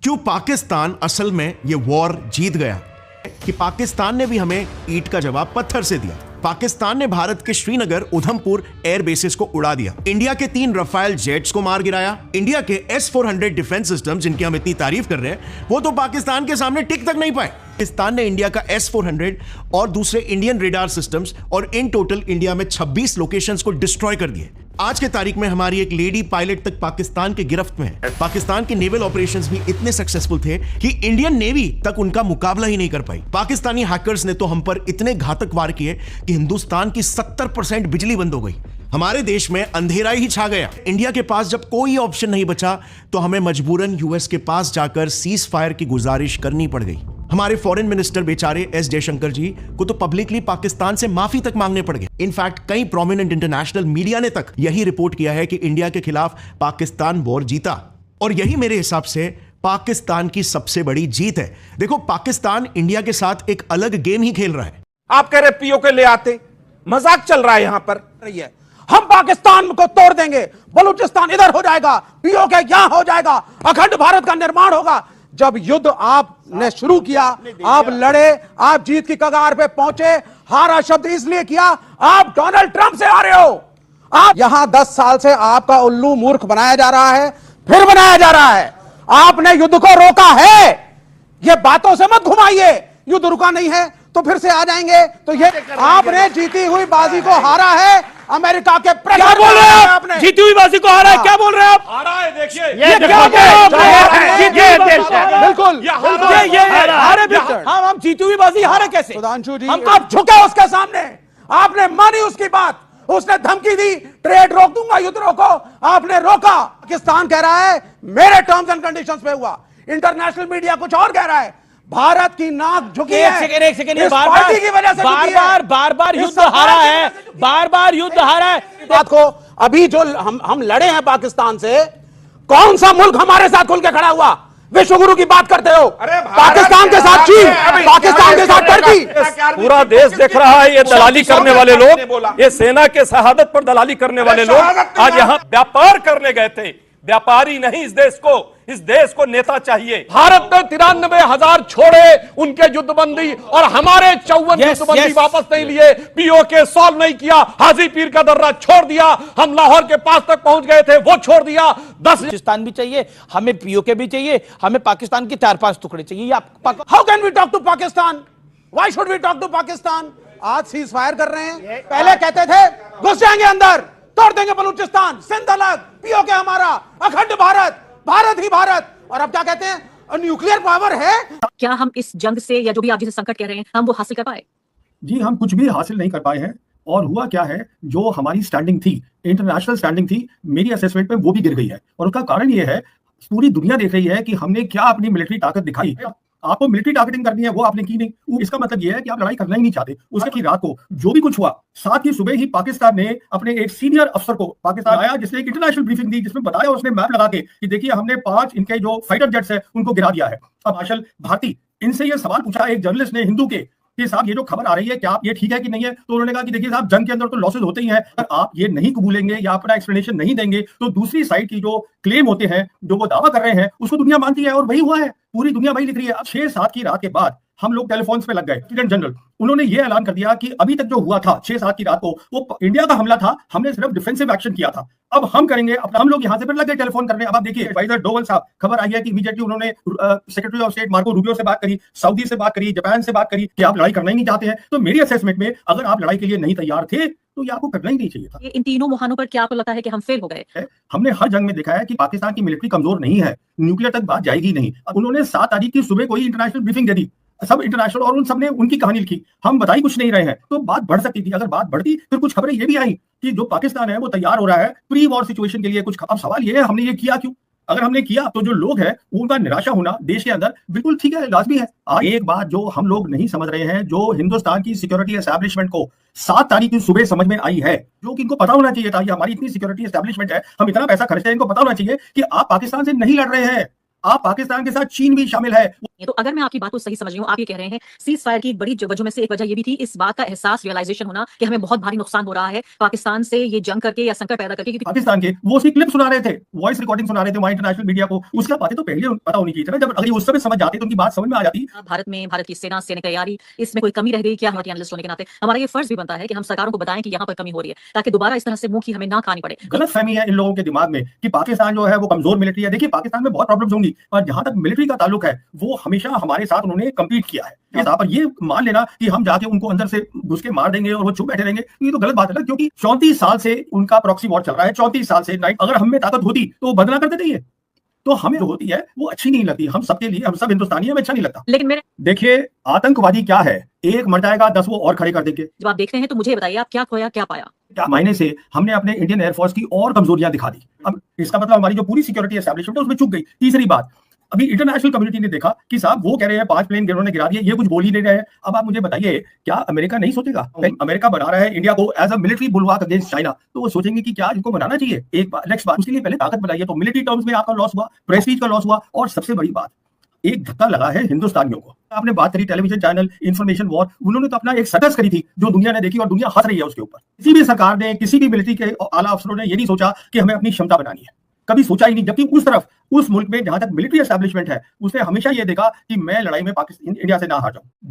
क्यों पाकिस्तान असल में ये वॉर जीत गया कि पाकिस्तान ने भी हमें ईंट का जवाब पत्थर से दिया। पाकिस्तान ने भारत के श्रीनगर उधमपुर एयर बेसिस को उड़ा दिया, इंडिया के 3 रफाल जेट्स को मार गिराया, इंडिया के S-400 डिफेंस सिस्टम जिनकी हम इतनी तारीफ कर रहे हैं वो तो पाकिस्तान के सामने टिक तक नहीं पाए। पाकिस्तान ने इंडिया का S-400 और दूसरे इंडियन रेडार सिस्टम्स और इन टोटल इंडिया में 26 लोकेशंस को डिस्ट्रॉय कर दिए। आज के तारीख में हमारी एक लेडी पायलट तक पाकिस्तान के गिरफ्त में है। पाकिस्तान के नेवल ऑपरेशंस भी इतने सक्सेसफुल थे कि इंडियन नेवी तक उनका मुकाबला ही नहीं कर पाई। पाकिस्तानी हैकर्स ने तो हम पर इतने घातक वार किए कि हिंदुस्तान की 70% बिजली बंद हो गई। हमारे देश में अंधेरा ही छा गया। इंडिया के पास जब कोई ऑप्शन नहीं बचा तो हमें मजबूरन यूएस के पास जाकर सीज फायर की गुजारिश करनी पड़ गई। हमारे फॉरेन मिनिस्टर बेचारे एस जयशंकर जी को तो पब्लिकली पाकिस्तान से माफी तक मांगने पड़ गए। इनफैक्ट कई प्रोमिनेंट इंटरनेशनल मीडिया ने तक यही रिपोर्ट किया है कि इंडिया के खिलाफ पाकिस्तान वॉर जीता, और यही मेरे हिसाब से पाकिस्तान की सबसे बड़ी जीत है। देखो, पाकिस्तान इंडिया के साथ एक अलग गेम ही खेल रहा है। आप कह रहे पीओके ले आते, मजाक चल रहा है यहां पर। हम पाकिस्तान को तोड़ देंगे, बलूचिस्तान इधर हो जाएगा, पीओके यहां हो जाएगा, अखंड भारत का निर्माण होगा। जब युद्ध आपने शुरू किया, आप लड़े, आप जीत की कगार पे पहुंचे। हारा शब्द इसलिए किया, आप डोनाल्ड ट्रंप से आ रहे हो। आप यहां 10 साल से आपका उल्लू मूर्ख बनाया जा रहा है, फिर बनाया जा रहा है। आपने युद्ध को रोका है, ये बातों से मत घुमाइए। युद्ध रुका नहीं है तो फिर से आ जाएंगे। तो ये आपने जीती हुई बाजी को हारा है। अमेरिका के क्या बोल रहे हैं आप? जीती हुई बाजी को हारा है, क्या बोल रहे हैं आप? हारा है, देखिए ये क्या बोल रहे हैं? बिल्कुल हम जीती हुई बाजी हारे कैसे? सुधांशु जी, हम आप झुके उसके सामने, आपने मानी उसकी बात। उसने धमकी दी, ट्रेड रोक दूंगा, युद्ध रोको, आपने रोका। पाकिस्तान कह रहा है मेरे टर्म्स एंड कंडीशंस पे हुआ, इंटरनेशनल मीडिया कुछ और कह रहा है। भारत की नाक झुकी है। एक सेकंड इस पार्टी की वजह से बार बार युद्ध हारा है, बार युद्ध हारा है। बात को अभी जो हम लड़े हैं पाकिस्तान से, कौन सा मुल्क हमारे साथ खुल के खड़ा हुआ? विश्व गुरु की बात करते हो। पाकिस्तान के साथ चीन, पाकिस्तान के साथ टर्की, पूरा देश देख रहा है। ये दलाली करने वाले लोग, ये सेना के शहादत पर दलाली करने वाले लोग आज यहाँ व्यापार करने गए थे। व्यापारी नहीं, इस देश को नेता चाहिए। भारत ने 93,000 छोड़े उनके युद्धबंदी, और हमारे 54 युद्धबंदी वापस नहीं लिए। पीओके सॉल्व नहीं किया, हाजी पीर का दर्रा छोड़ दिया। हम लाहौर के पास तक पहुंच गए थे, वो छोड़ दिया। 10 पाकिस्तान भी चाहिए हमें, पीओके भी चाहिए हमें, पाकिस्तान के 4-5 टुकड़े चाहिए। How can we talk to Pakistan? Why should we talk to Pakistan? आज सीज फायर कर रहे हैं, पहले कहते थे घुस जाएंगे अंदर, तोड़ देंगे बलूचिस्तान, सिंध अलग, पीओके हमारा, अखंड भारत, भारत ही भारत। और अब क्या कहते हैं? न्यूक्लियर पावर है। क्या हम इस जंग से, या जो भी आप जिसे संकट कह रहे हैं, हम वो हासिल कर पाए? जी, हम कुछ भी हासिल नहीं कर पाए हैं। और हुआ क्या है, जो हमारी स्टैंडिंग थी, इंटरनेशनल स्टैंडिंग थी, मेरी असेसमेंट में वो भी गिर गई है। और उसका कारण ये है, पूरी दुनिया देख रही है कि हमने क्या अपनी मिलिट्री ताकत दिखाई। आपको मिलिट्री टारगेटिंग करनी है, वो आपने की नहीं। इसका मतलब ये है कि आप लड़ाई करना ही नहीं चाहते। उसके की रात को जो भी कुछ हुआ, 7 की सुबह ही पाकिस्तान ने अपने एक सीनियर अफसर को पाकिस्तान आया, जिसने एक इंटरनेशनल ब्रीफिंग दी, जिसमें बताया, उसने मैप लगा के कि देखिए हमने 5 इनके जो फाइटर जेट्स है उनको गिरा दिया है। अब मार्शल भारती, इनसे ये सवाल पूछा एक जर्नलिस्ट ने हिंदू के, कि साहब ये जो खबर आ रही है क्या ये ठीक है कि नहीं है? तो उन्होंने कहा कि देखिए साहब, जंग के अंदर तो लॉसेस होते ही हैं, अगर आप ये नहीं कबूलेंगे या अपना एक्सप्लेनेशन नहीं देंगे तो दूसरी साइड की जो क्लेम होते हैं, जो वो दावा कर रहे हैं, उसको दुनिया मानती है। और वही हुआ है, पूरी दुनिया वही लिख रही है। अब 6-7 की रात के बाद हम लोग टेलीफोन पे लग गए। लेफ्टिनेंट जनरल उन्होंने ये ऐलान कर दिया कि अभी तक जो हुआ था 6-7 की रात को, वो इंडिया का हमला था, हमने सिर्फ डिफेंसिव एक्शन किया था। अब हम करेंगे अपना। हम लोग यहां से फिर लग गए टेलीफोन करने। अब आप देखिए, एडवाइजर डोवल साहब, खबर आई है कि इमीडिएटली उन्होंने secretary of state Marco Rubio से बात करी, सऊदी से बात करी, जापान से बात करी कि आप लड़ाई करना ही नहीं चाहते हैं। तो मेरी असेसमेंट में, अगर आप लड़ाई के लिए नहीं तैयार थे तो ये आपको करना ही नहीं चाहिए था। इन तीनों मुहानों पर क्या आपको लगता है कि हम फेल हो गए? हमने हर जंग में देखा है कि पाकिस्तान की मिलिट्री कमजोर नहीं है, न्यूक्लियर तक बात जाएगी नहीं। उन्होंने 7 तारीख की सुबह कोई इंटरनेशनल ब्रीफिंग दे दी, सब इंटरनेशनल, और उन सब ने उनकी कहानी लिखी। हम बता ही कुछ नहीं रहे हैं, तो बात बढ़ सकती थी। अगर बात बढ़ती फिर कुछ खबरें ये भी आई कि जो पाकिस्तान है वो तैयार हो रहा है प्री वॉर सिचुएशन के लिए कुछ। अब सवाल ये है, हमने ये किया क्यों? अगर हमने किया तो जो लोग हैं उनका निराशा होना देश के अंदर बिल्कुल ठीक है, लाजमी है। एक बात जो हम लोग नहीं समझ रहे हैं, जो हिंदुस्तान की सिक्योरिटी एस्टैब्लिशमेंट को 7 तारीख की सुबह समझ में आई है, जो कि इनको पता होना चाहिए था, ये हमारी इतनी सिक्योरिटी एस्टैब्लिशमेंट है, हम इतना पैसा खर्चते हैं, इनको पता होना चाहिए कि आप पाकिस्तान से नहीं लड़ रहे हैं, आप पाकिस्तान के साथ चीन भी शामिल है। तो अगर मैं आपकी बात को सही समझ रही हूँ, आप ये कह रहे हैं सीज फायर की एक बड़ी वजह में से एक वजह ये भी थी इस बात का एहसास, रियलाइजेशन होना कि हमें बहुत भारी नुकसान हो रहा है पाकिस्तान से ये जंग करके या संकट पैदा करके, क्योंकि पाकिस्तान के वो सी क्लिप सुना रहे थे, वॉइस रिकॉर्डिंग सुना रहे थे वहां इंटरनेशनल मीडिया को। उसका बातें तो पहले पता होनी चाहिए था ना, जब अगर ये उस समय समझ जाते तो उनकी बात समझ में आ जाती। भारत में भारत की सेना सैनिक तैयारी, इसमें कोई कमी रह गई क्या? हमारे एनालिस्ट होने के नाते हमारा ये फर्ज भी बनता है कि हम सरकारों को बताएं कि यहाँ पर कमी हो रही है, ताकि दोबारा इस तरह से मुंह की हमें ना खानी पड़े। गलत फहमी है इन लोगों के दिमाग में कि पाकिस्तान जो है वो कमजोर मिलिट्री है। देखिए पाकिस्तान में बहुत प्रॉब्लम्स होंगी, पर जहां तक मिलिट्री का ताल्लुक है वो हमेशा हमारे साथ उन्होंने कम्पीट किया है। यहाँ पर ये मान लेना कि हम जाके उनको अंदर से घुस के मार देंगे और वो चुप बैठे रहेंगे, ये तो गलत बात है ना, क्योंकि 34 साल से उनका प्रॉक्सी वॉर चल रहा है। 34 साल से अगर हम में ताकत होती तो बदला कर देते ये, तो हमें जो होती है वो अच्छी नहीं लगती। हम सबके लिए, हम सब हिंदुस्तानी, हमें अच्छा नहीं लगता। लेकिन मेरे देखिए आतंकवादी क्या है, एक मर जाएगा 10 वो और खड़े कर देंगे। जब आप देखते हैं तो मुझे बताइए आप क्या खोया क्या पाया? क्या मायने से हमने अपने इंडियन एयरफोर्स की और कमजोरियां दिखा दी। अब इसका मतलब हमारी जो पूरी सिक्योरिटी एस्टैब्लिशमेंट है उसमें चूक गई। तीसरी बात, अभी इंटरनेशनल कम्युनिटी ने देखा कि साहब वो कह रहे हैं 5 प्लेन उन्होंने गिरा दिए, ये कुछ बोल ही नहीं रहे हैं। अब आप मुझे बताइए क्या अमेरिका नहीं सोचेगा? अमेरिका बना रहा है इंडिया को as a military bulwark against China, तो वो सोचेंगे कि क्या इनको बनाना चाहिए। एक बात, नेक्स्ट बात, उसके लिए पहले ताकत बनाइए। तो मिलिट्री टर्म्स में आपका लॉस हुआ, प्रेस्टीज का लॉस हुआ, और सबसे बड़ी बात एक धक्का लगा है हिंदुस्तानियों को। आपने बात करी टेलीविजन चैनल इंफॉर्मेशन वॉर, उन्होंने तो अपना एक सर्कस करी थी जो दुनिया ने देखी और दुनिया हंस रही है उसके ऊपर। किसी भी सरकार ने, किसी भी मिलिट्री के आला अफसरों ने ये नहीं सोचा कि हमें अपनी क्षमता बनानी है, कभी सोचा ही नहीं। जबकि उस तरफ, उस मुल्क में जहां तक मिलिट्री एस्टैब्लिशमेंट है, उसने हमेशा ये देखा कि मैं लड़ाई में पाकिस्तान इंडिया से ना हार जाऊं।